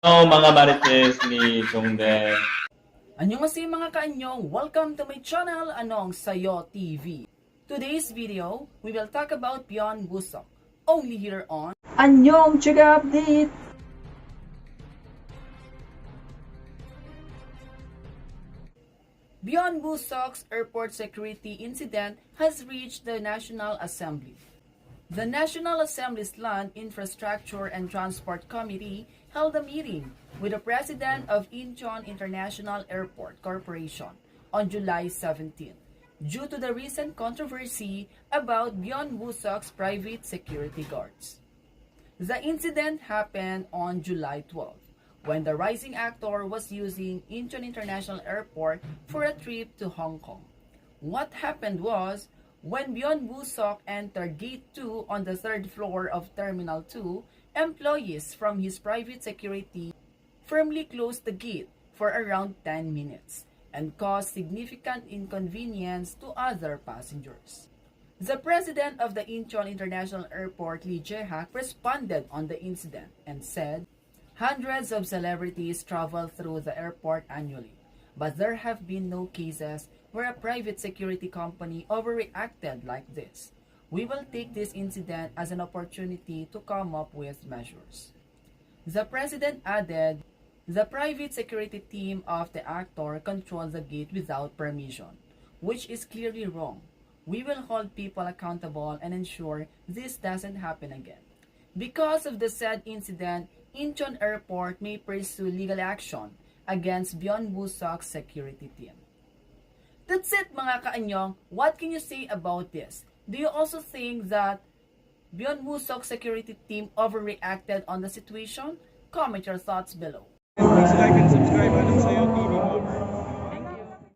Hello mga marites ni Chongde. Annyeonghaseyo mga kaanyong, welcome to my channel, Anong Sayo TV. Today's video, we will talk about Byeon Busok, only here on 안녕, 추가 update! Byeon Busok's airport security incident has reached the National Assembly. The National Assembly's Land, Infrastructure and Transport Committee held a meeting with the President of Incheon International Airport Corporation on July 17 due to the recent controversy about Byeon Busok's private security guards. The incident happened on July 12 when the rising actor was using Incheon International Airport for a trip to Hong Kong. What happened was, when Byeon Busok entered Gate 2 on the third floor of Terminal 2, employees from his private security firmly closed the gate for around 10 minutes and caused significant inconvenience to other passengers. The president of the Incheon International Airport, Lee Jae-hak, responded on the incident and said, "Hundreds of celebrities travel through the airport annually, but there have been no cases where a private security company overreacted like this. We will take this incident as an opportunity to come up with measures." The president added, "The private security team of the actor controls the gate without permission, which is clearly wrong. We will hold people accountable and ensure this doesn't happen again." Because of the said incident, Incheon Airport may pursue legal action against Byeon Busok's security team. That's it mga kaanyong. What can you say about this? Do you also think that Byeon Busok's security team overreacted on the situation? Comment your thoughts below. Please like and subscribe Anong Sayo TV.